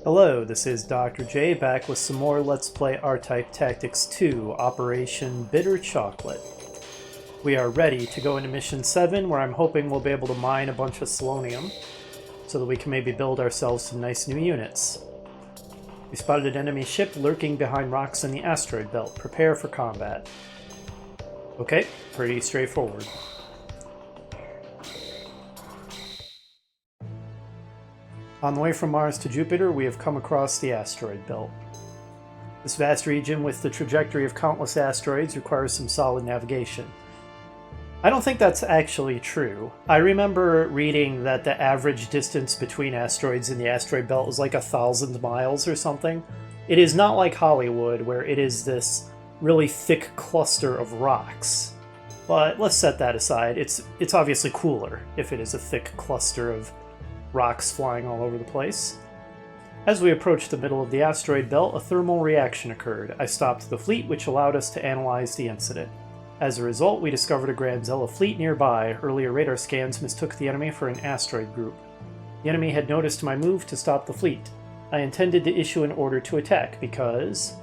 Hello, this is Dr. J back with some more Let's Play R-Type Tactics 2, Operation Bitter Chocolate. We are ready to go into Mission 7, where I'm hoping we'll be able to mine a bunch of selenium, so that we can maybe build ourselves some nice new units. We spotted an enemy ship lurking behind rocks in the asteroid belt. Prepare for combat. Okay, pretty straightforward. On the way from Mars to Jupiter, we have come across the asteroid belt. This vast region with the trajectory of countless asteroids requires some solid navigation. I don't think that's actually true. I remember reading that the average distance between asteroids in the asteroid belt is like 1,000 miles or something. It is not like Hollywood, where it is this really thick cluster of rocks. But let's set that aside. It's obviously cooler if it is a thick cluster of rocks flying all over the place. As we approached the middle of the asteroid belt, a thermal reaction occurred. I stopped the fleet, which allowed us to analyze the incident. As a result, we discovered a Granzella fleet nearby. Earlier radar scans mistook the enemy for an asteroid group. The enemy had noticed my move to stop the fleet. I intended to issue an order to attack because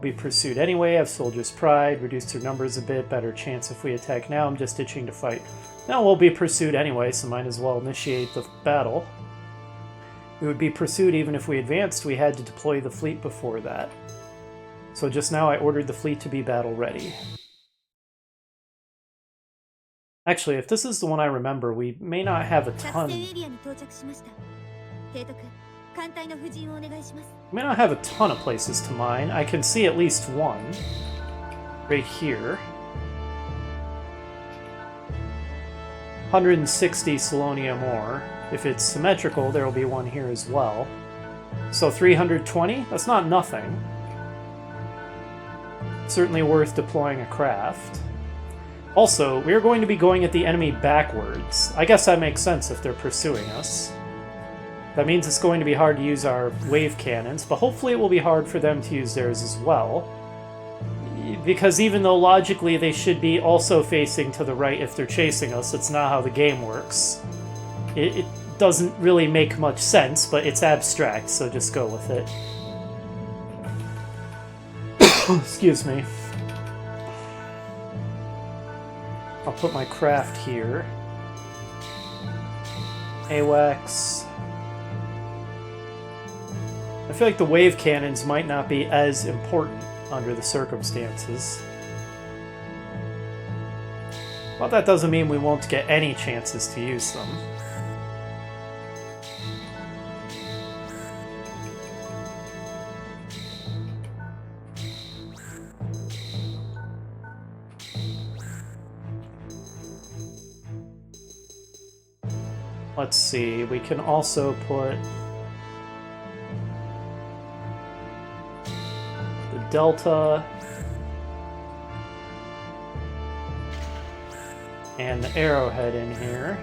we pursued anyway, have soldiers' pride, reduced their numbers a bit, better chance if we attack now, I'm just itching to fight. Now we'll be pursued anyway, so might as well initiate the battle. We would be pursued even if we advanced. We had to deploy the fleet before that. So just now I ordered the fleet to be battle ready. Actually, if this is the one I remember, we may not have a ton. We may not have a ton of places to mine. I can see at least one. Right here. 160 selenium ore. If it's symmetrical, there will be one here as well. So 320? That's not nothing. Certainly worth deploying a craft. Also, we're going to be going at the enemy backwards. I guess that makes sense if they're pursuing us. That means it's going to be hard to use our wave cannons, but hopefully it will be hard for them to use theirs as well. Because even though logically they should be also facing to the right if they're chasing us, it's not how the game works. It doesn't really make much sense, but it's abstract, so just go with it. Excuse me. I'll put my craft here. AWACS. I feel like the wave cannons might not be as important under the circumstances. Well, that doesn't mean we won't get any chances to use them. Let's see, we can also put the Delta and the Arrowhead in here.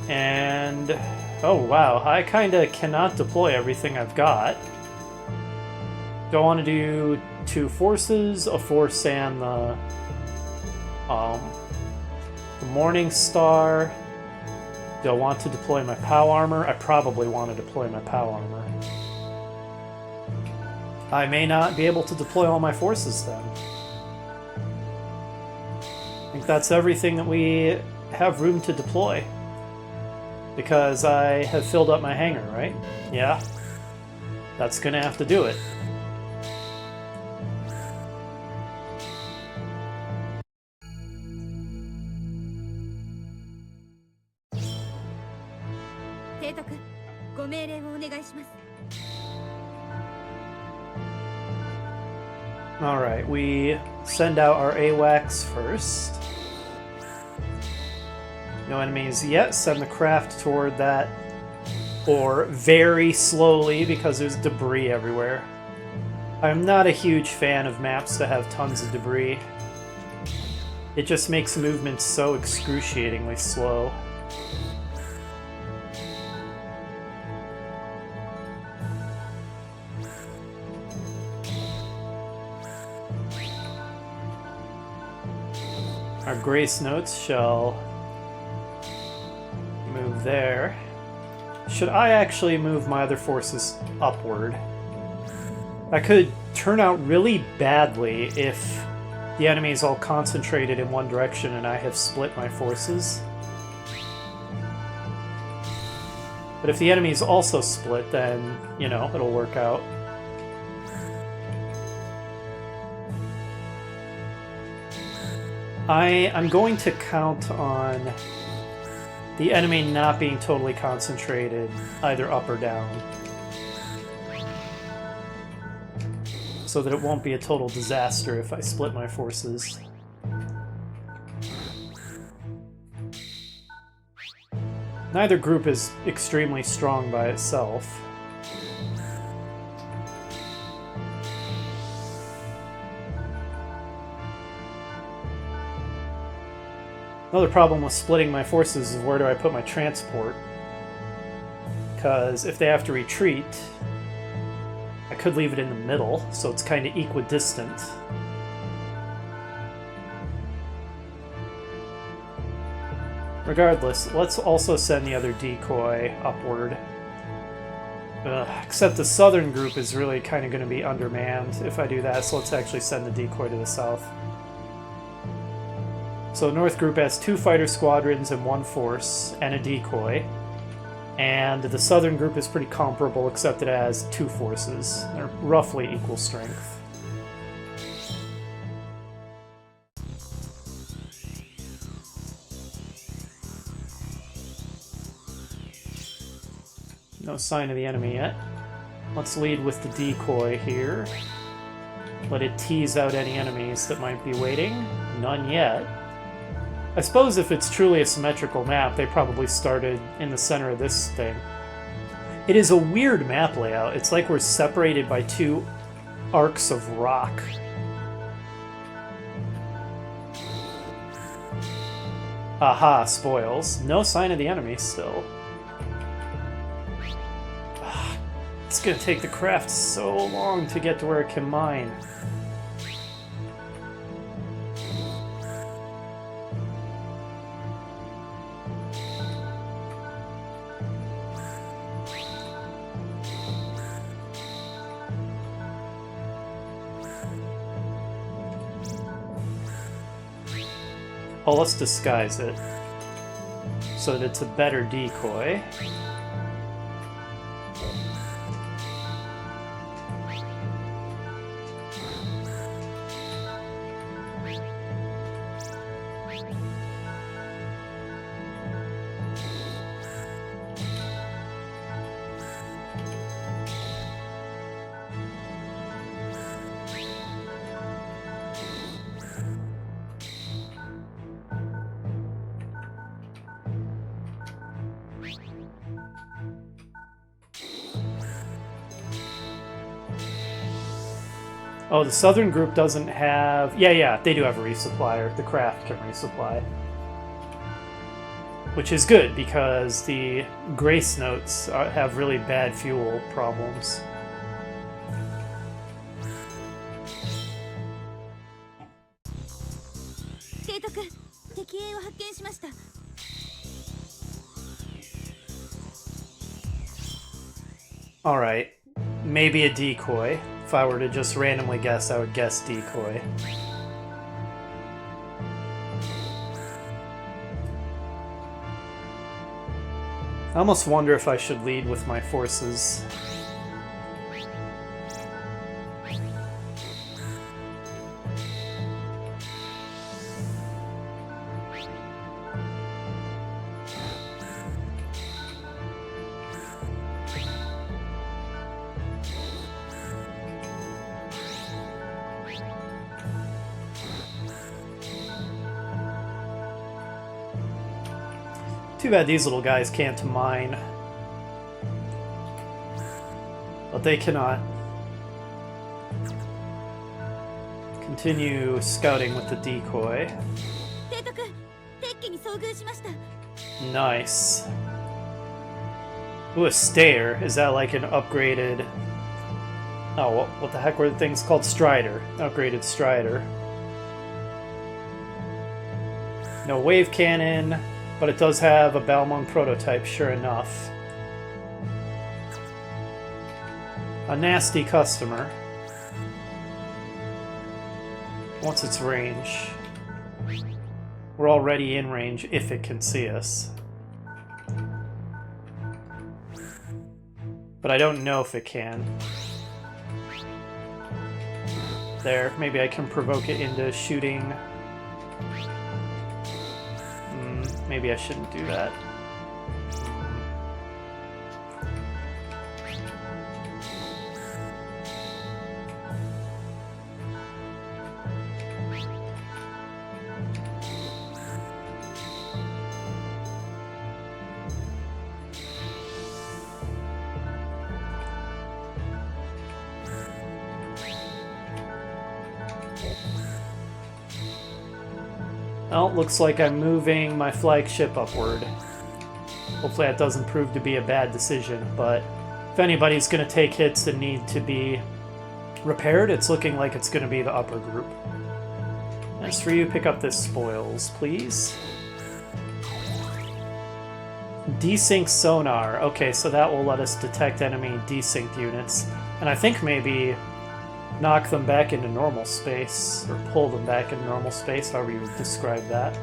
And oh wow, I kinda cannot deploy everything I've got. Do I want to do 2 forces, a force and the Morning Star? Do I want to deploy my POW armor? I probably want to deploy my POW armor. I may not be able to deploy all my forces then. I think that's everything that we have room to deploy. Because I have filled up my hangar, right? Yeah. That's gonna have to do it. Alright, we send out our AWACS first. No enemies yet. Send the craft toward that ore very slowly because there's debris everywhere. I'm not a huge fan of maps that have tons of debris. It just makes movement so excruciatingly slow. Our grace notes shall move there. Should I actually move my other forces upward? That could turn out really badly if the enemy is all concentrated in one direction and I have split my forces. But if the enemy is also split, then, you know, it'll work out. I'm going to count on the enemy not being totally concentrated, either up or down, so that it won't be a total disaster if I split my forces. Neither group is extremely strong by itself. Another problem with splitting my forces is where do I put my transport? Because if they have to retreat, I could leave it in the middle, so it's kind of equidistant. Regardless, let's also send the other decoy upward. Except the southern group is really kind of going to be undermanned if I do that, so let's actually send the decoy to the south. So North Group has 2 fighter squadrons and 1 force, and a decoy. And the Southern Group is pretty comparable, except it has 2 forces. They're roughly equal strength. No sign of the enemy yet. Let's lead with the decoy here. Let it tease out any enemies that might be waiting. None yet. I suppose if it's truly a symmetrical map, they probably started in the center of this thing. It is a weird map layout. It's like we're separated by 2 arcs of rock. Aha, spoils. No sign of the enemy still. It's gonna take the craft so long to get to where it can mine. Oh, let's disguise it so that it's a better decoy. Oh, the southern group doesn't have... Yeah, they do have a resupplier. The craft can resupply. Which is good, because the grace notes have really bad fuel problems. Alright, maybe a decoy. If I were to just randomly guess, I would guess decoy. I almost wonder if I should lead with my forces. Too bad these little guys can't mine. But they cannot. Continue scouting with the decoy. Nice. Ooh, a stayer. Is that like an upgraded... Oh, what the heck were the things called? Strider. Upgraded Strider. No wave cannon. But it does have a Balmung prototype, sure enough. A nasty customer. What's its range? We're already in range if it can see us. But I don't know if it can. There, maybe I can provoke it into shooting. Maybe I shouldn't do that. Well, looks like I'm moving my flagship upward. Hopefully that doesn't prove to be a bad decision, but if anybody's going to take hits that need to be repaired, it's looking like it's going to be the upper group. As for you, pick up this spoils, please. Desync sonar. Okay, so that will let us detect enemy desynced units. And I think maybe knock them back into normal space, or pull them back into normal space, however you would describe that.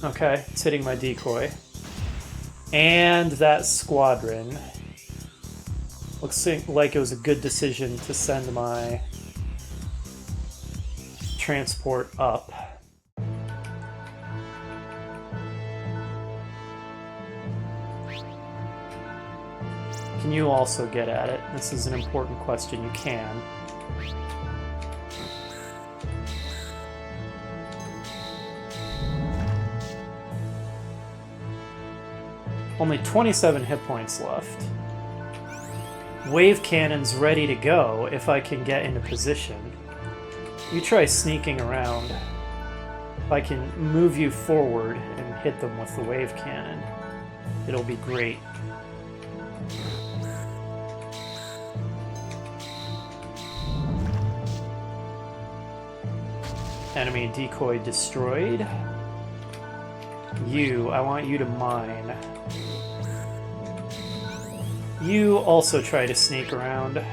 Okay, it's hitting my decoy. And that squadron. Looks like it was a good decision to send my transport up. Can you also get at it? This is an important question. You can. Only 27 hit points left. Wave cannon's ready to go if I can get into position. You try sneaking around. If I can move you forward and hit them with the wave cannon, it'll be great. Enemy decoy destroyed. I want you to mine. You also try to sneak around.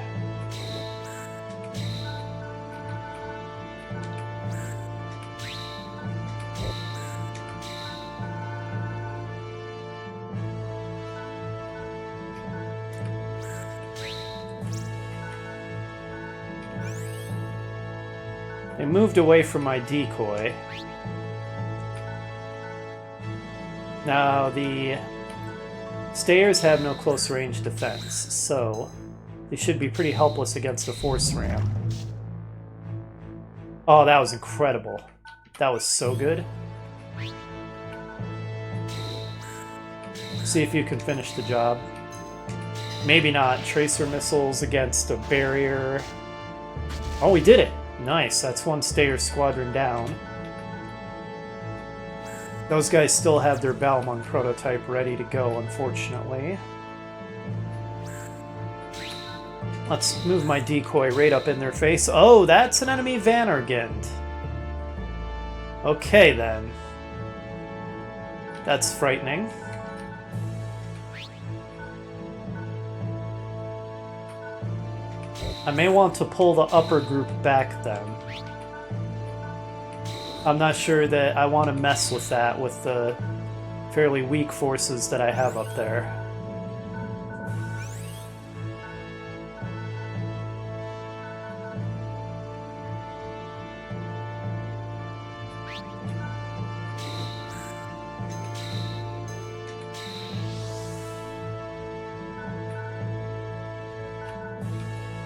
They moved away from my decoy. Now the stayers have no close range defense, so they should be pretty helpless against a force ram. Oh, that was incredible. That was so good. See if you can finish the job. Maybe not. Tracer missiles against a barrier. Oh, we did it! Nice, that's one Stayer squadron down. Those guys still have their Balmung prototype ready to go, unfortunately. Let's move my decoy right up in their face. Oh, that's an enemy Vanargand. Okay, then. That's frightening. I may want to pull the upper group back then. I'm not sure that I want to mess with that with the fairly weak forces that I have up there.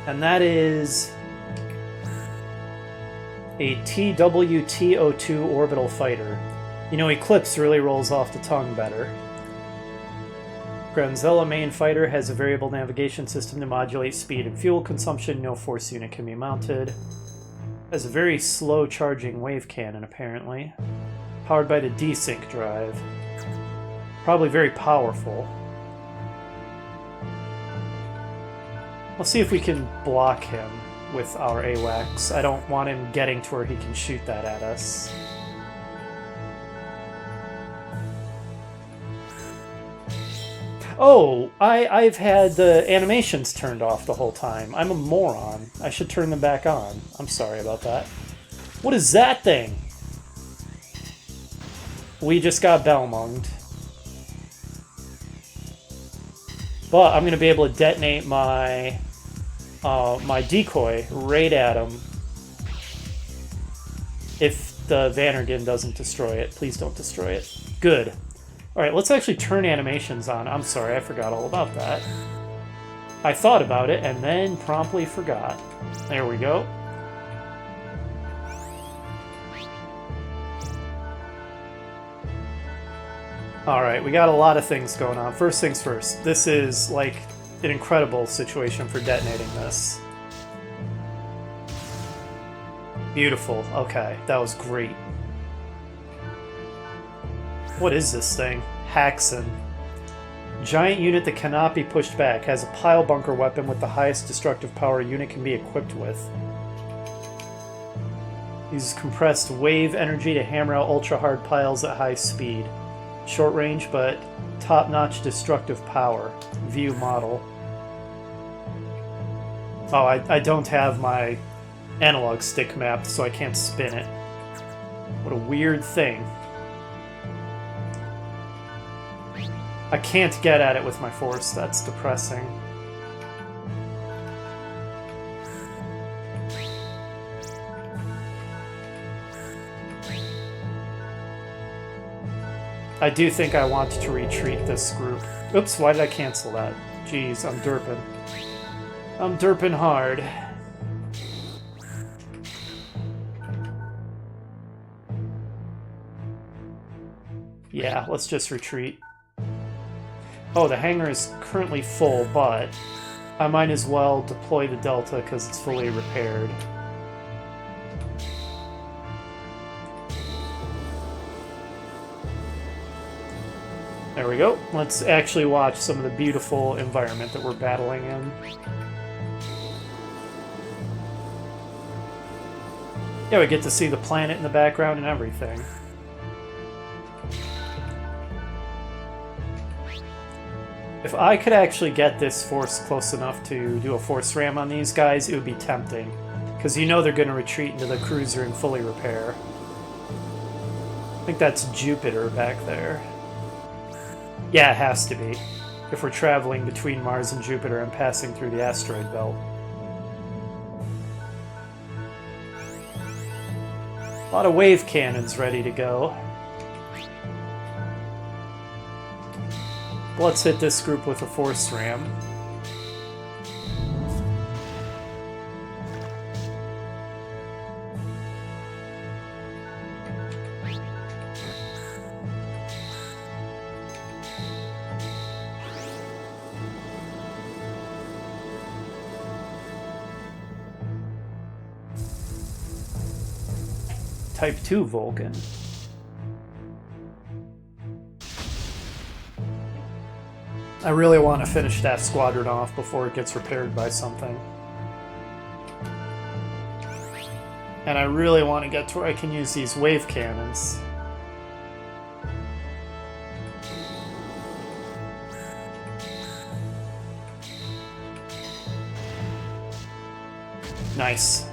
And that is a TWT-02 orbital fighter. You know, Eclipse really rolls off the tongue better. Granzella main fighter has a variable navigation system to modulate speed and fuel consumption. No force unit can be mounted. Has a very slow charging wave cannon, apparently. Powered by the desync drive. Probably very powerful. Let's see if we can block him with our AWACS. I don't want him getting to where he can shoot that at us. Oh, I've had the animations turned off the whole time. I'm a moron. I should turn them back on. I'm sorry about that. What is that thing? We just got Belmonged. But I'm going to be able to detonate my my decoy right at him if the Vannergan doesn't destroy it. Please don't destroy it. Good. Alright, let's actually turn animations on. I'm sorry, I forgot all about that. I thought about it and then promptly forgot. There we go. Alright, we got a lot of things going on. First things first, this is like an incredible situation for detonating this. Beautiful. Okay, that was great. What is this thing? Haxon. Giant unit that cannot be pushed back. Has a pile bunker weapon with the highest destructive power a unit can be equipped with. Uses compressed wave energy to hammer out ultra-hard piles at high speed. Short range, but top-notch destructive power. View model. Oh, I don't have my analog stick mapped, so I can't spin it. What a weird thing. I can't get at it with my force. That's depressing. I do think I want to retreat this group. Oops, why did I cancel that? Jeez, I'm derping. I'm derping hard. Yeah, let's just retreat. Oh, the hangar is currently full, but I might as well deploy the Delta because it's fully repaired. There we go. Let's actually watch some of the beautiful environment that we're battling in. Yeah, we get to see the planet in the background and everything. If I could actually get this force close enough to do a force ram on these guys, it would be tempting. Because you know they're going to retreat into the cruiser and fully repair. I think that's Jupiter back there. Yeah, it has to be. If we're traveling between Mars and Jupiter and passing through the asteroid belt. A lot of wave cannons ready to go. Let's hit this group with a force ram. Type 2 Vulcan. I really want to finish that squadron off before it gets repaired by something. And I really want to get to where I can use these wave cannons. Nice.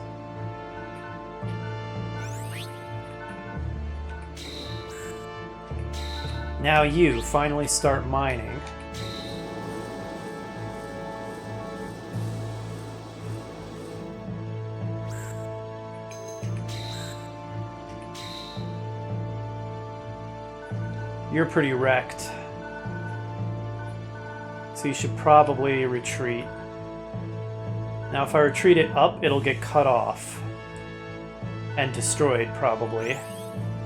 Now you finally start mining. You're pretty wrecked. So you should probably retreat. Now if I retreat it up, it'll get cut off. And destroyed, probably.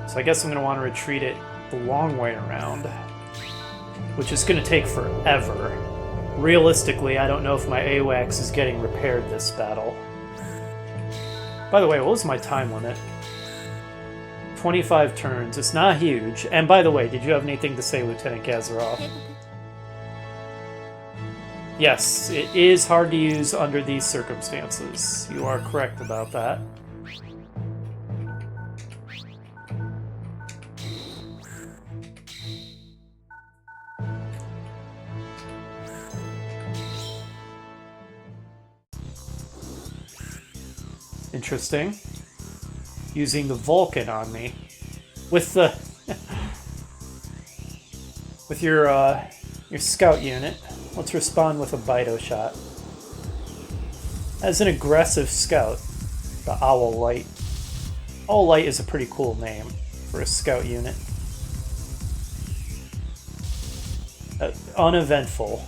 So I guess I'm going to want to retreat it the long way around. Which is going to take forever. Realistically, I don't know if my AWACS is getting repaired this battle. By the way, what was my time limit? 25 turns. It's not huge. And by the way, did you have anything to say, Lieutenant Gazaroff? Yes, it is hard to use under these circumstances. You are correct about that. Interesting. Using the Vulcan on me. With the... with your scout unit. Let's respond with a Bido shot. As an aggressive scout, the Owl Light. Owl Light is a pretty cool name for a scout unit. Uneventful.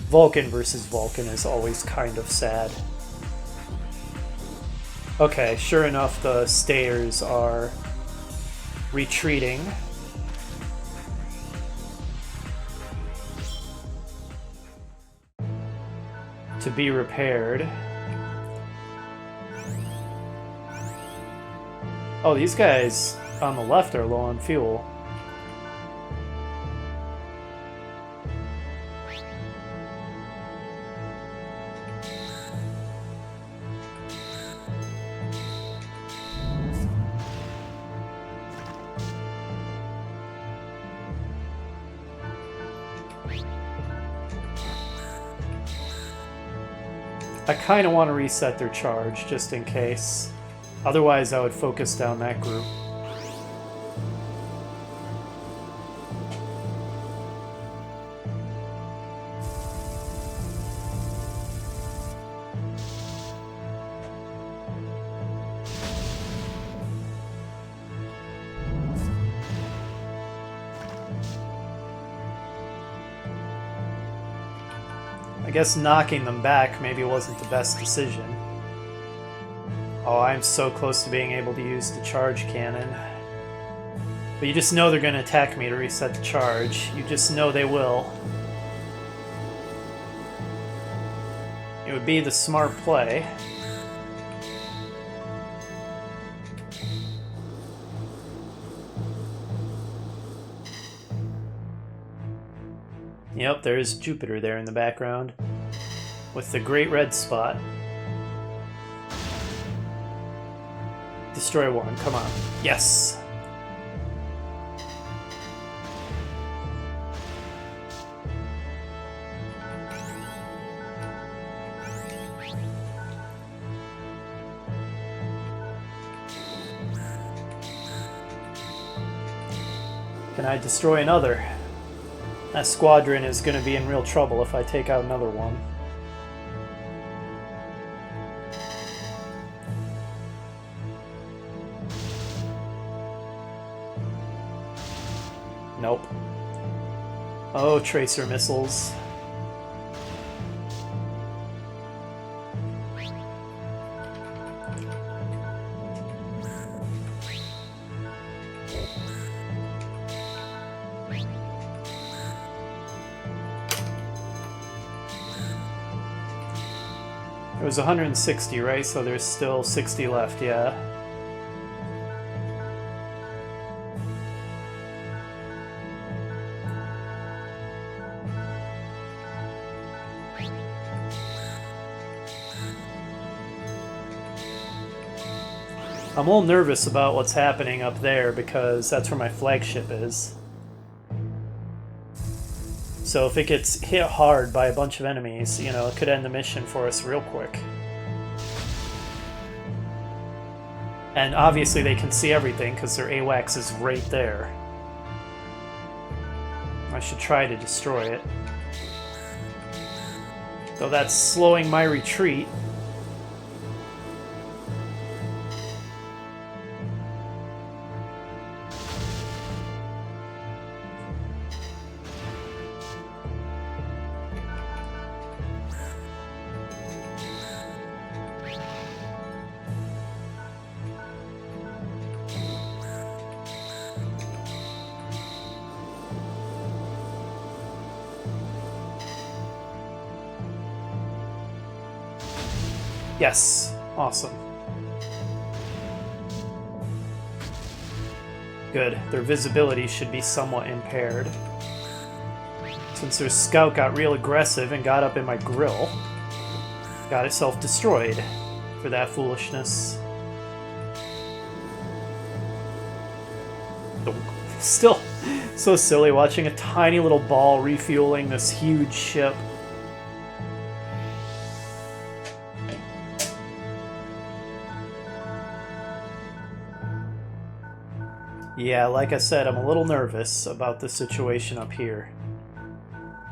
Vulcan versus Vulcan is always kind of sad. Okay, sure enough, the stayers are retreating. To be repaired. Oh, these guys on the left are low on fuel. I kind of want to reset their charge, just in case. Otherwise, I would focus down that group. I guess knocking them back maybe wasn't the best decision. Oh, I'm so close to being able to use the charge cannon. But you just know they're going to attack me to reset the charge. You just know they will. It would be the smart play. Yep, there's Jupiter there in the background with the great red spot. Destroy one, come on. Yes! Can I destroy another? That squadron is going to be in real trouble if I take out another one. Nope. Oh, tracer missiles. It was 160, right? So there's still 60 left, yeah. I'm a little nervous about what's happening up there because that's where my flagship is. So if it gets hit hard by a bunch of enemies, you know, it could end the mission for us real quick. And obviously they can see everything because their AWACS is right there. I should try to destroy it. Though that's slowing my retreat. Yes, awesome. Good, their visibility should be somewhat impaired. Since their scout got real aggressive and got up in my grill, got itself destroyed for that foolishness. Still so silly watching a tiny little ball refueling this huge ship. Yeah, like I said, I'm a little nervous about the situation up here.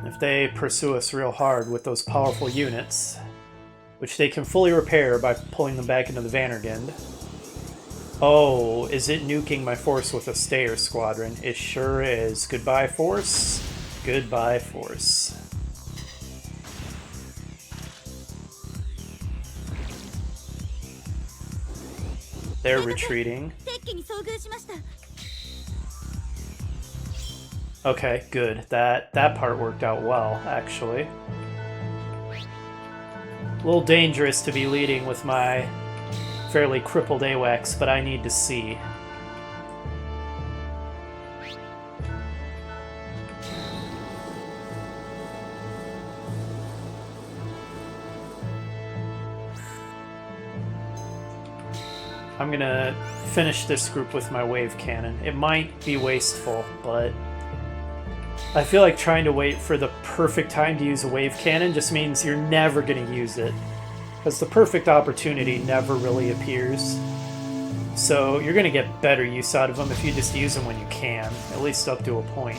If they pursue us real hard with those powerful units, which they can fully repair by pulling them back into the Vandergend. Oh, is it nuking my force with a Stayer Squadron? It sure is. Goodbye, force. Goodbye, force. They're retreating. Okay, good. That part worked out well, actually. A little dangerous to be leading with my fairly crippled AWACS, but I need to see. I'm gonna finish this group with my wave cannon. It might be wasteful, but I feel like trying to wait for the perfect time to use a wave cannon just means you're never gonna use it, because the perfect opportunity never really appears. So you're gonna get better use out of them if you just use them when you can, at least up to a point.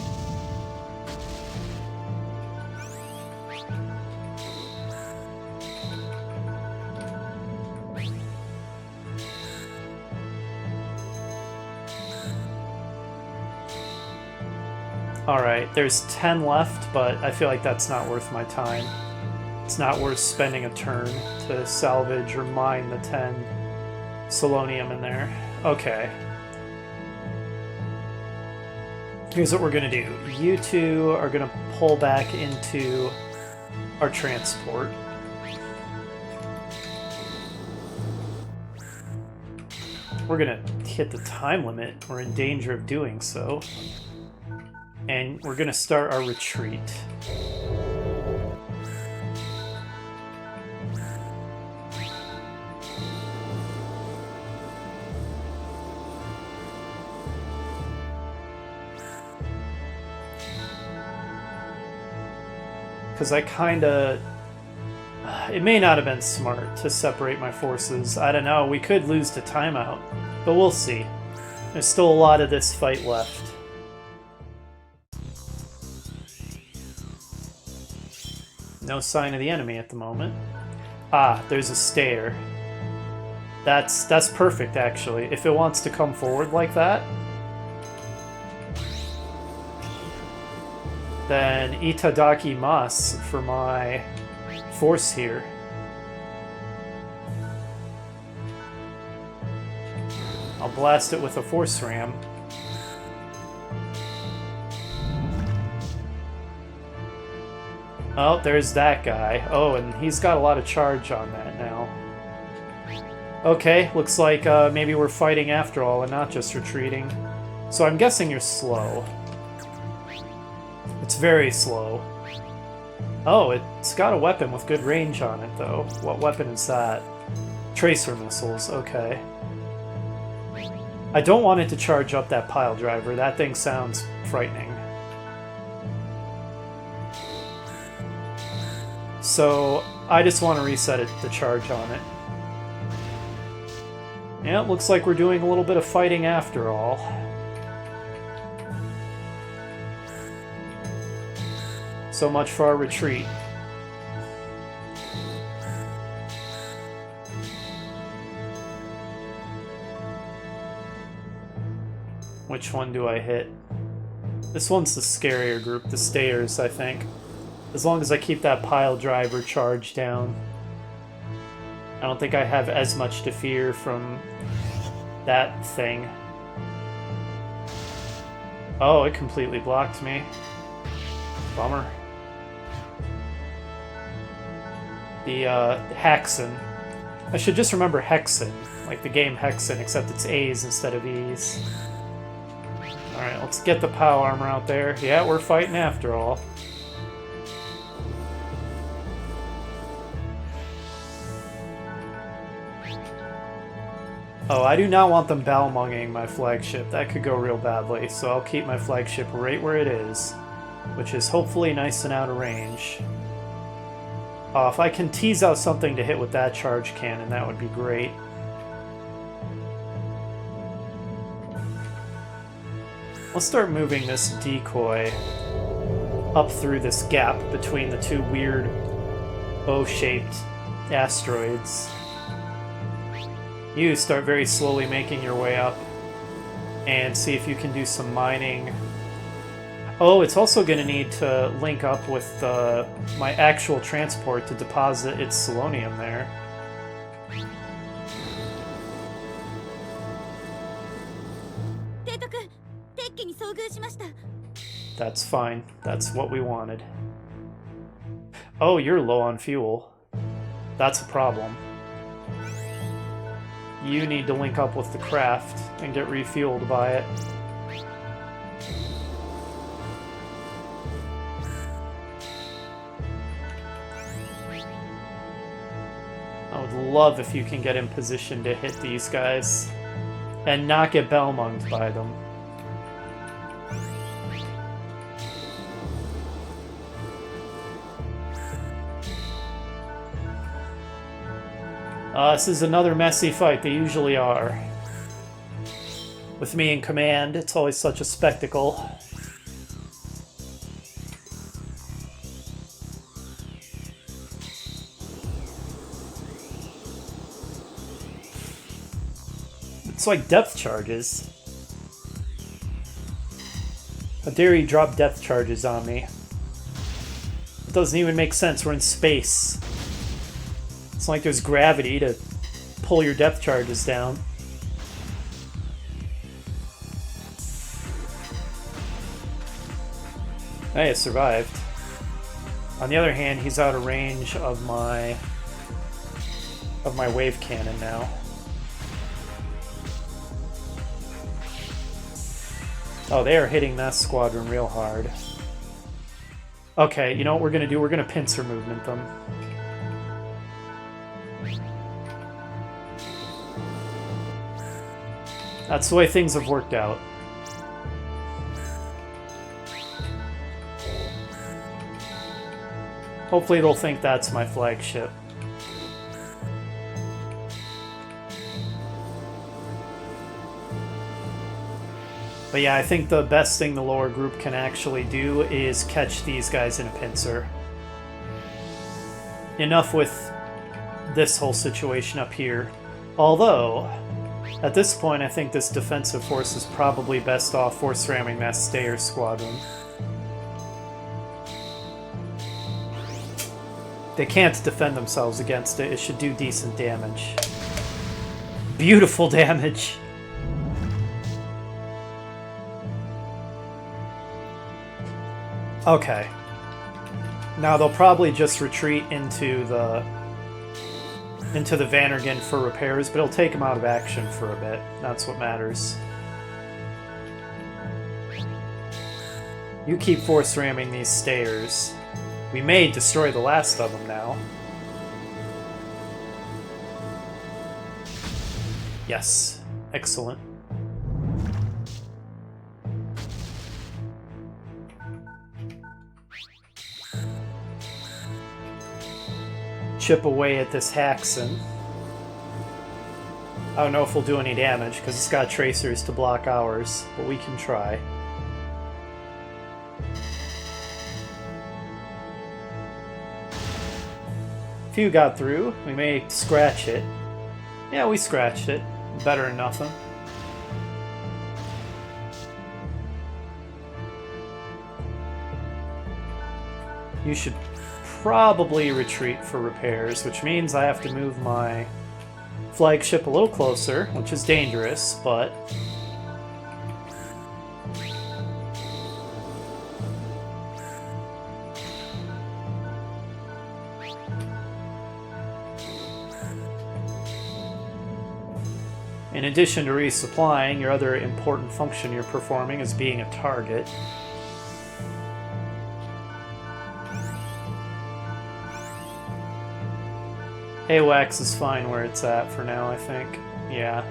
Alright, there's 10 left, but I feel like that's not worth my time. It's not worth spending a turn to salvage or mine the 10 Solonium in there. Okay. Here's what we're gonna do. You two are gonna pull back into our transport. We're gonna hit the time limit. We're in danger of doing so. And we're gonna start our retreat. Because I kinda... It may not have been smart to separate my forces. I don't know, we could lose to timeout. But we'll see. There's still a lot of this fight left. No sign of the enemy at the moment. Ah, there's a Stayer. That's perfect, actually. If it wants to come forward like that, then itadaki mas for my force here. I'll blast it with a force ram. Oh, there's that guy. Oh, and he's got a lot of charge on that now. Okay, looks like maybe we're fighting after all and not just retreating. So I'm guessing you're slow. It's very slow. Oh, it's got a weapon with good range on it, though. What weapon is that? Tracer missiles, okay. I don't want it to charge up that pile driver. That thing sounds frightening. So I just want to reset the charge on it. Yeah, it looks like we're doing a little bit of fighting after all. So much for our retreat. Which one do I hit? This one's the scarier group, the Stayers, I think. As long as I keep that pile driver charge down. I don't think I have as much to fear from that thing. Oh, it completely blocked me. Bummer. The Hexen. I should just remember Hexen, like the game Hexen, except it's A's instead of E's. Alright, let's get the POW armor out there. Yeah, we're fighting after all. Oh, I do not want them balmunging my flagship. That could go real badly, so I'll keep my flagship right where it is, which is hopefully nice and out of range. If I can tease out something to hit with that charge cannon, that would be great. Let's start moving this decoy up through this gap between the two weird bow-shaped asteroids. You start very slowly making your way up and see if you can do some mining. Oh, it's also going to need to link up with my actual transport to deposit its selenium there. That's fine. That's what we wanted. Oh, you're low on fuel. That's a problem. You need to link up with the craft and get refueled by it. I would love if you can get in position to hit these guys and not get Belmunged by them. This is another messy fight. They usually are. With me in command, it's always such a spectacle. It's like depth charges. How dare you drop depth charges on me? It doesn't even make sense. We're in space. It's like there's gravity to pull your depth charges down. Hey, it survived. On the other hand, he's out of range of my wave cannon now. Oh, they are hitting that squadron real hard. Okay, you know what we're gonna do? We're gonna pincer movement them. That's the way things have worked out. Hopefully they'll think that's my flagship. But yeah, I think the best thing the lower group can actually do is catch these guys in a pincer. Enough with this whole situation up here. Although, at this point, I think this defensive force is probably best off force ramming that Stayer squadron. They can't defend themselves against it. It should do decent damage. Beautiful damage! Okay. Now they'll probably just retreat into the Vannergan for repairs, but it'll take them out of action for a bit. That's what matters. You keep force ramming these Stayers. We may destroy the last of them now. Yes. Excellent. Chip away at this Haxon. I don't know if we'll do any damage, because it's got tracers to block ours, but we can try. Few got through. We may scratch it. Yeah, we scratched it. Better than nothing. You should probably retreat for repairs, which means I have to move my flagship a little closer, which is dangerous, but in addition to resupplying, your other important function you're performing is being a target. AWACS is fine where it's at for now, I think. Yeah.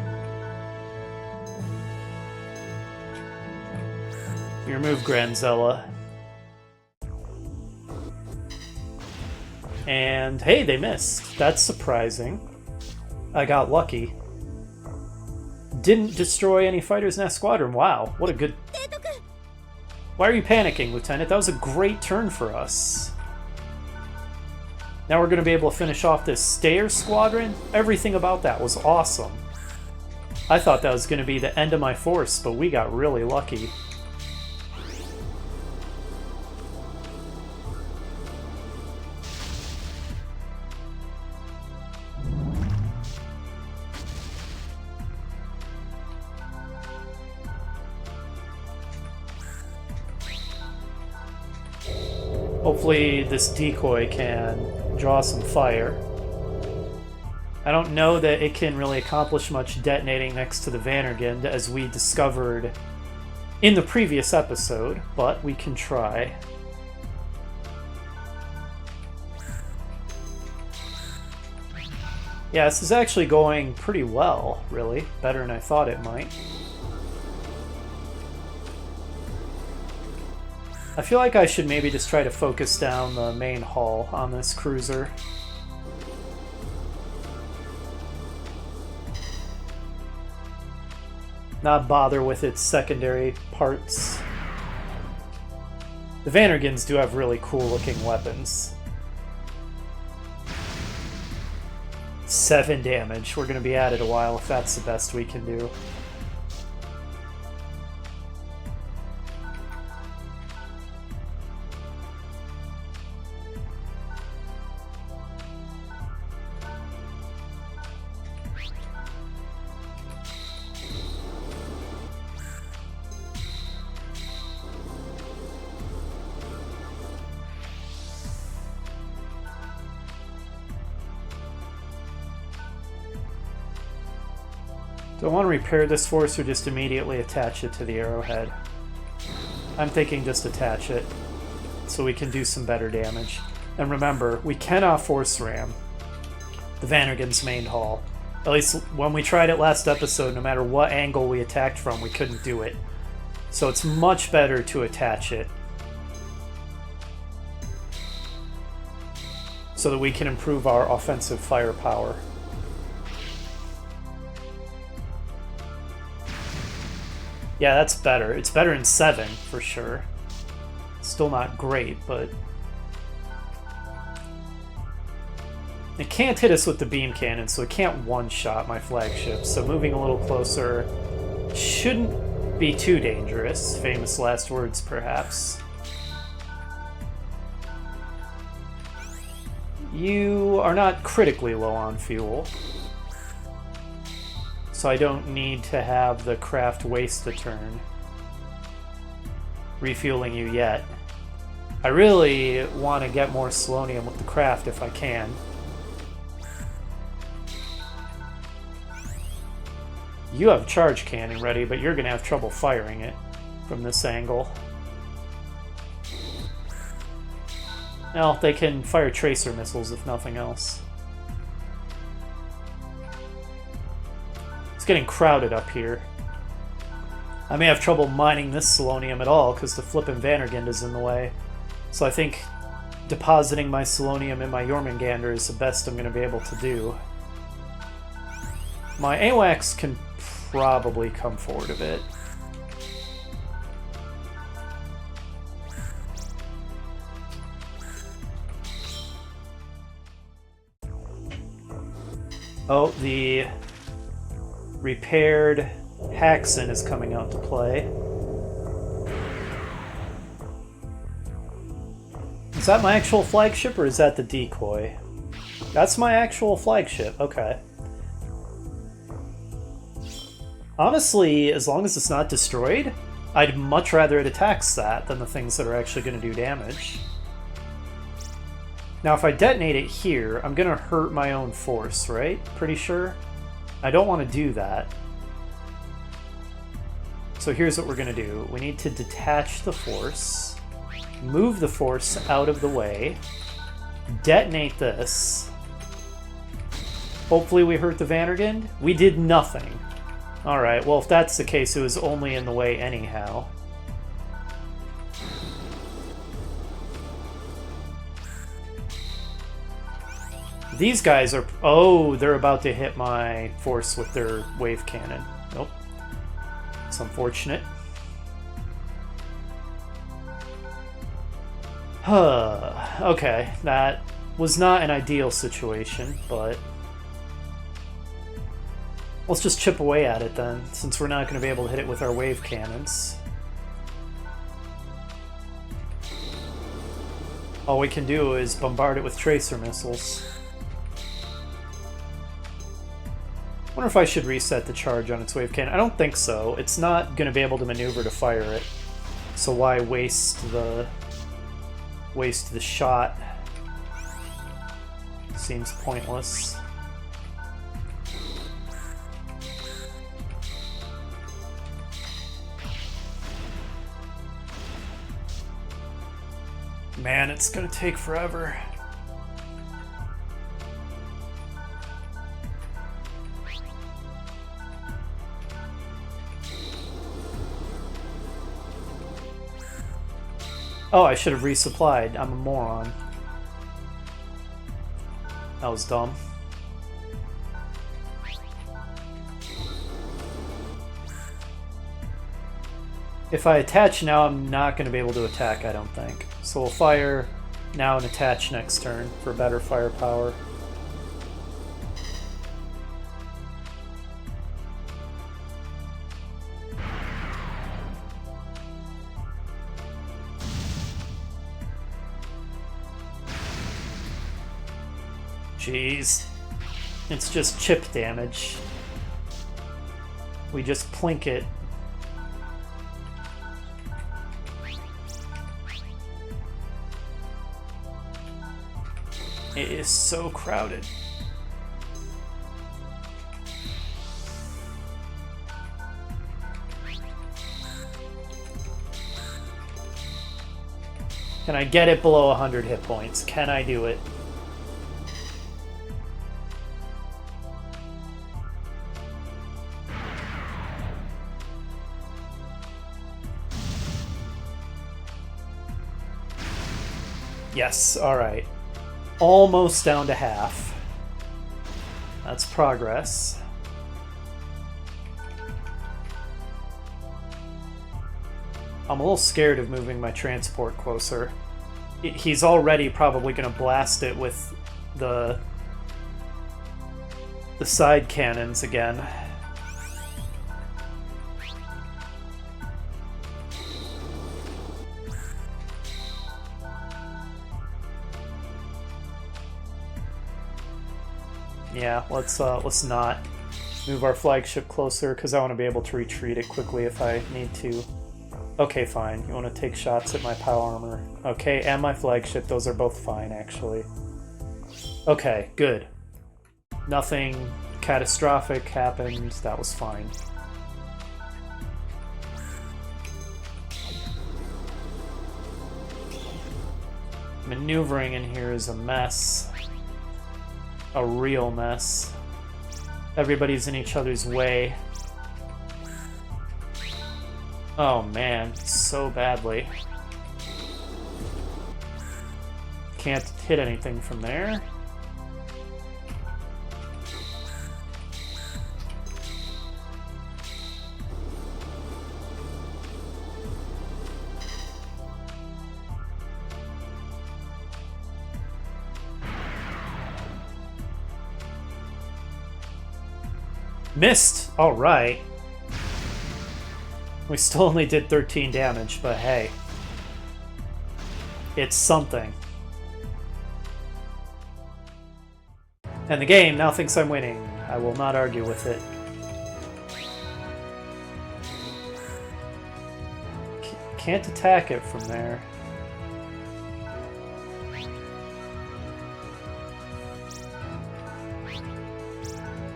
You remove Granzella. And hey, they missed. That's surprising. I got lucky. Didn't destroy any fighters in that squadron. Wow, what a good Why are you panicking, Lieutenant? That was a great turn for us. Now we're going to be able to finish off this Stayer Squadron. Everything about that was awesome. I thought that was going to be the end of my force, but we got really lucky. Hopefully this decoy can draw some fire. I don't know that it can really accomplish much detonating next to the Vandergund, as we discovered in the previous episode, but we can try. Yeah, this is actually going pretty well, really. Better than I thought it might. I feel like I should maybe just try to focus down the main hull on this cruiser. Not bother with its secondary parts. The Vandergunds do have really cool looking weapons. 7 damage. We're going to be at it a while if that's the best we can do. Do I want to repair this force or just immediately attach it to the arrowhead? I'm thinking just attach it, so we can do some better damage. And remember, we cannot force ram the Vandergun's main hull. At least when we tried it last episode, no matter what angle we attacked from, we couldn't do it. So it's much better to attach it, so that we can improve our offensive firepower. Yeah, that's better. It's better in 7, for sure. Still not great, but... It can't hit us with the beam cannon, so it can't one-shot my flagship. So moving a little closer shouldn't be too dangerous. Famous last words, perhaps. You are not critically low on fuel, so I don't need to have the craft waste a turn refueling you yet. I really want to get more selenium with the craft if I can. You have charge cannon ready, but you're going to have trouble firing it from this angle. Well, they can fire tracer missiles if nothing else. It's getting crowded up here. I may have trouble mining this selenium at all because the flippin' Vandergund is in the way. So I think depositing my selenium in my Jormungandr is the best I'm going to be able to do. My AWACS can probably come forward a bit. Oh, the repaired Haxon is coming out to play. Is that my actual flagship or is that the decoy? That's my actual flagship, okay. Honestly, as long as it's not destroyed, I'd much rather it attacks that than the things that are actually going to do damage. Now if I detonate it here, I'm going to hurt my own force, right? Pretty sure? I don't want to do that. So here's what we're going to do. We need to detach the force, move the force out of the way, detonate this. Hopefully we hurt the Vandergund. We did nothing. Alright, well if that's the case, it was only in the way anyhow. These guys are... Oh, they're about to hit my force with their wave cannon. Nope. It's unfortunate. Okay, that was not an ideal situation, but let's just chip away at it then, since we're not going to be able to hit it with our wave cannons. All we can do is bombard it with tracer missiles. I wonder if I should reset the charge on its wave cannon. I don't think so. It's not going to be able to maneuver to fire it, so why waste the shot? Seems pointless. Man, it's gonna take forever. Oh, I should have resupplied. I'm a moron. That was dumb. If I attach now, I'm not going to be able to attack, I don't think. So we'll fire now and attach next turn for better firepower. Jeez. It's just chip damage. We just plink it. It is so crowded. Can I get it below 100 hit points? Can I do it? Yes, alright. Almost down to half. That's progress. I'm a little scared of moving my transport closer. He's already probably going to blast it with the side cannons again. Yeah, let's not move our flagship closer because I want to be able to retreat it quickly if I need to. Okay, fine. You want to take shots at my POW armor. Okay, and my flagship. Those are both fine, actually. Okay, good. Nothing catastrophic happened. That was fine. Maneuvering in here is a mess. A real mess. Everybody's in each other's way. Oh man, so badly. Can't hit anything from there. Missed! Alright. We still only did 13 damage, but hey. It's something. And the game now thinks I'm winning. I will not argue with it. Can't attack it from there.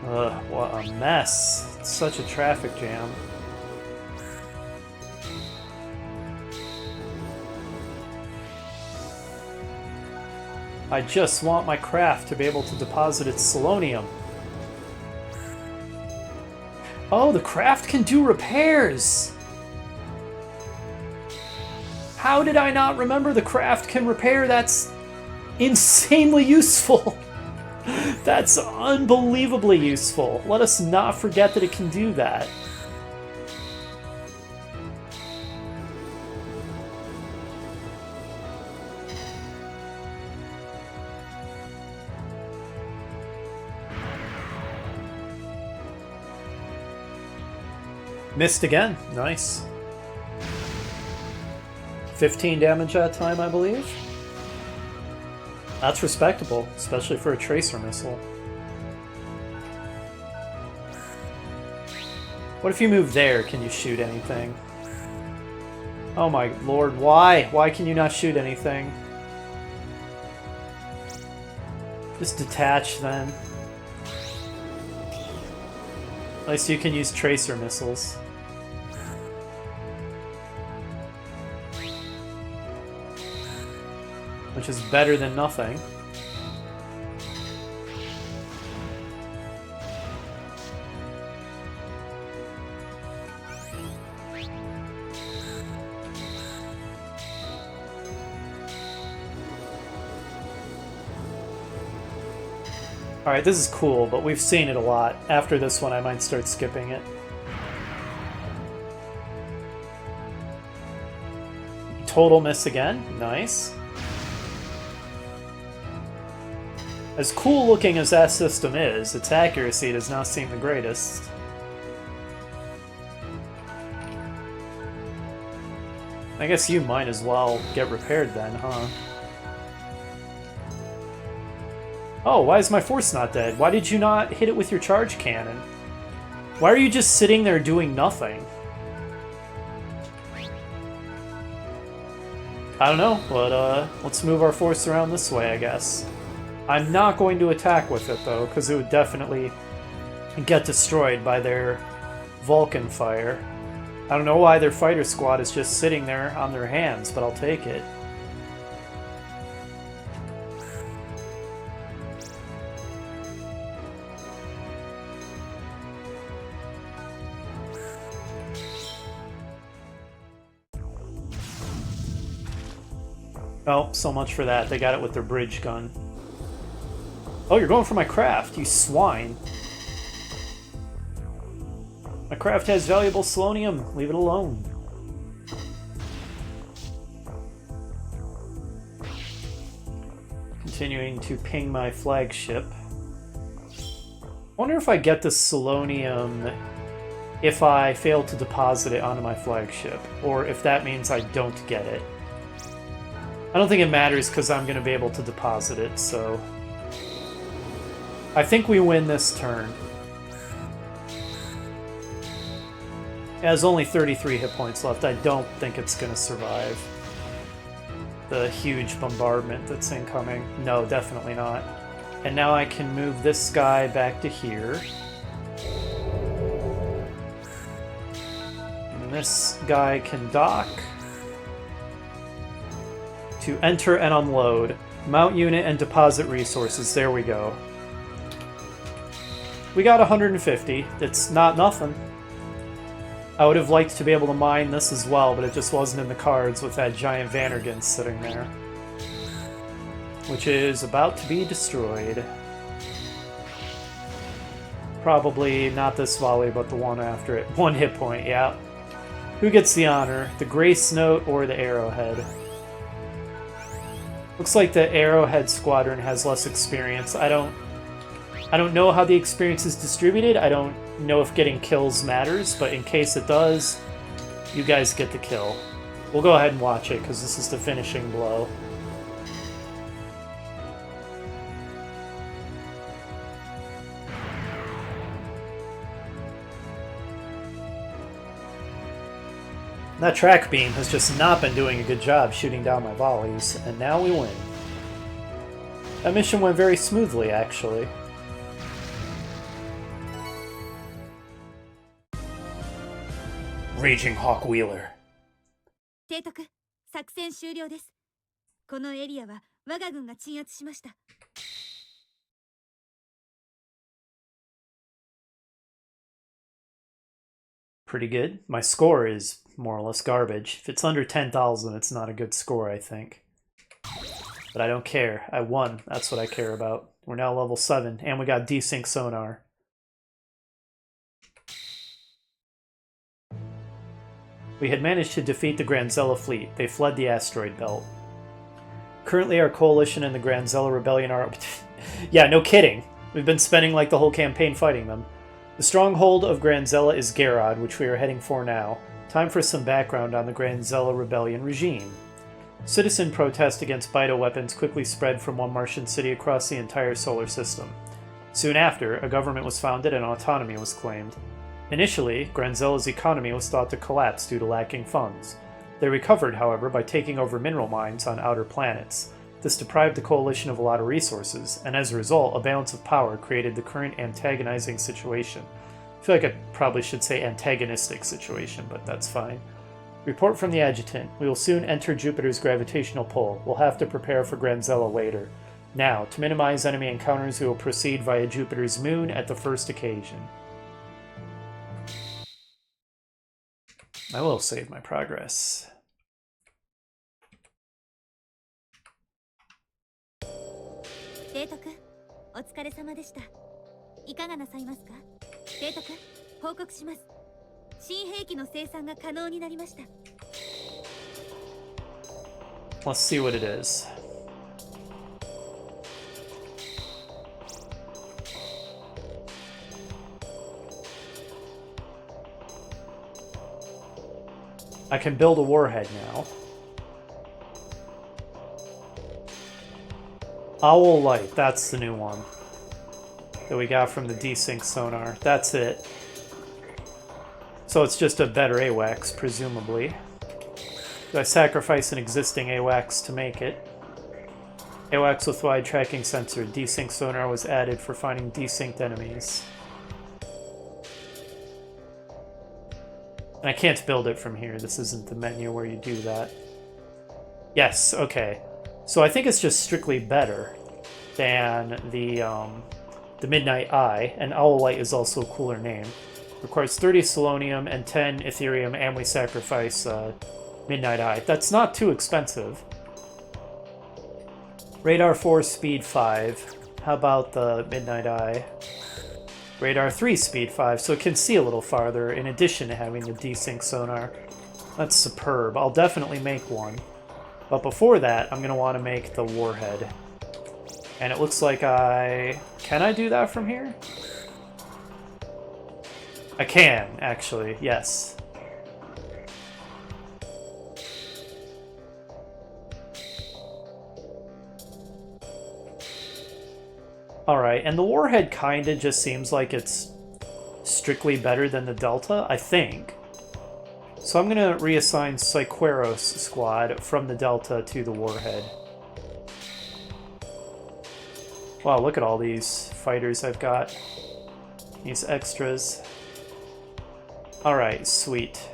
Ugh, what a mess. It's such a traffic jam. I just want my craft to be able to deposit its selenium. Oh, the craft can do repairs! How did I not remember the craft can repair? That's insanely useful! That's unbelievably useful. Let us not forget that it can do that. Missed again. Nice. 15 damage that time, I believe. That's respectable, especially for a tracer missile. What if you move there? Can you shoot anything? Oh my lord, why? Why can you not shoot anything? Just detach then. At least you can use tracer missiles. Which is better than nothing. Alright, this is cool, but we've seen it a lot. After this one, I might start skipping it. Total miss again. Nice. As cool looking as that system is, its accuracy does not seem the greatest. I guess you might as well get repaired then, huh? Oh, why is my force not dead? Why did you not hit it with your charge cannon? Why are you just sitting there doing nothing? I don't know, but let's move our force around this way, I guess. I'm not going to attack with it, though, because it would definitely get destroyed by their Vulcan fire. I don't know why their fighter squad is just sitting there on their hands, but I'll take it. Oh, so much for that. They got it with their bridge gun. Oh, you're going for my craft, you swine. My craft has valuable selenium. Leave it alone. Continuing to ping my flagship. I wonder if I get the selenium if I fail to deposit it onto my flagship, or if that means I don't get it. I don't think it matters because I'm going to be able to deposit it, so... I think we win this turn. It has only 33 hit points left. I don't think it's going to survive the huge bombardment that's incoming. No, definitely not. And now I can move this guy back to here. And this guy can dock. To enter and unload. Mount unit and deposit resources. There we go. We got 150. It's not nothing. I would have liked to be able to mine this as well, but it just wasn't in the cards with that giant Vannergan sitting there. Which is about to be destroyed. Probably not this volley, but the one after it. 1 hit point, yeah. Who gets the honor? The Grace Note or the Arrowhead? Looks like the Arrowhead Squadron has less experience. I don't know how the experience is distributed. I don't know if getting kills matters, but in case it does, you guys get the kill. We'll go ahead and watch it, because this is the finishing blow. That track beam has just not been doing a good job shooting down my volleys, and now we win. That mission went very smoothly, actually. Raging Hawk Wheeler. 提督、作戦終了です。このエリアは我が軍が鎮圧しました。Pretty good. My score is more or less garbage. If it's under 10,000, it's not a good score, I think. But I don't care. I won. That's what I care about. We're now level 7, and we got desync sonar. We had managed to defeat the Granzella fleet. They fled the asteroid belt. Currently, our coalition and the Granzella rebellion are... yeah, no kidding. We've been spending like the whole campaign fighting them. The stronghold of Granzella is Garod, which we are heading for now. Time for some background on the Granzella rebellion regime. Citizen protest against bioweapons quickly spread from one Martian city across the entire solar system. Soon after, a government was founded and autonomy was claimed. Initially, Granzella's economy was thought to collapse due to lacking funds. They recovered, however, by taking over mineral mines on outer planets. This deprived the coalition of a lot of resources, and as a result, a balance of power created the current antagonizing situation. I feel like I probably should say antagonistic situation, but that's fine. Report from the adjutant. We will soon enter Jupiter's gravitational pull. We'll have to prepare for Granzella later. Now, to minimize enemy encounters, we will proceed via Jupiter's moon at the first occasion. I will save my progress. Let's see what it is. I can build a warhead now. Owl Light, that's the new one that we got from the desync sonar. That's it. So it's just a better AWACS, presumably. Do I sacrifice an existing AWACS to make it? AWACS with wide tracking sensor. Desync sonar was added for finding desynced enemies. And I can't build it from here. This isn't the menu where you do that. Yes, okay. So I think it's just strictly better than the Midnight Eye, and Owl Light is also a cooler name. Requires 30 Selenium and 10 Ethereum, and we sacrifice Midnight Eye. That's not too expensive. Radar 4, Speed 5. How about the Midnight Eye? Radar 3, Speed 5, so it can see a little farther, in addition to having the desync sonar. That's superb. I'll definitely make one. But before that, I'm going to want to make the warhead. And it looks like I... Can I do that from here? I can, actually, yes. Alright, and the warhead kinda just seems like it's strictly better than the Delta, I think. So I'm gonna reassign Psyqueros squad from the Delta to the warhead. Wow, look at all these fighters I've got. These extras. Alright, sweet.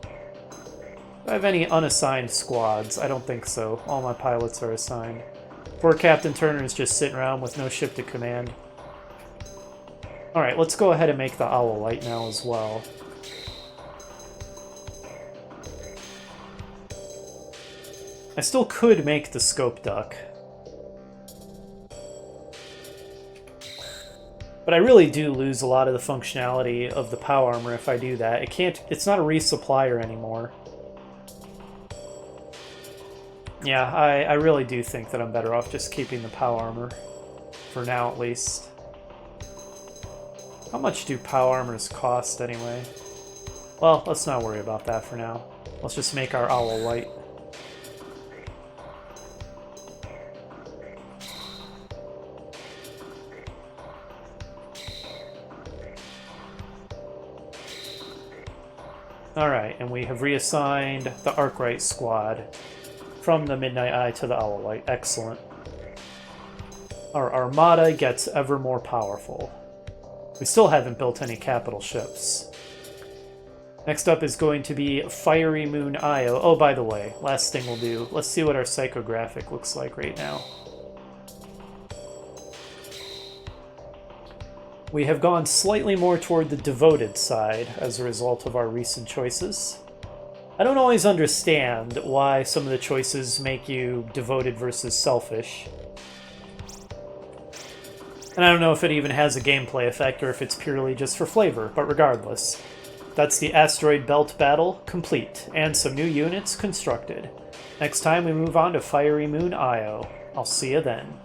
Do I have any unassigned squads? I don't think so. All my pilots are assigned. Poor Captain Turner is just sitting around with no ship to command. Alright, let's go ahead and make the Owl Light now as well. I still could make the Scope Duck. But I really do lose a lot of the functionality of the POW armor if I do that. It's not a resupplier anymore. Yeah, I really do think that I'm better off just keeping the POW armor. For now, at least. How much do POW armors cost, anyway? Well, let's not worry about that for now. Let's just make our Owl Light. Alright, and we have reassigned the Arkwright squad from the Midnight Eye to the Owl Light. Excellent. Our armada gets ever more powerful. We still haven't built any capital ships. Next up is going to be Fiery Moon Io. Oh, by the way, last thing we'll do. Let's see what our psychographic looks like right now. We have gone slightly more toward the devoted side as a result of our recent choices. I don't always understand why some of the choices make you devoted versus selfish. And I don't know if it even has a gameplay effect or if it's purely just for flavor, but regardless. That's the asteroid belt battle complete, and some new units constructed. Next time we move on to Fiery Moon Io. I'll see you then.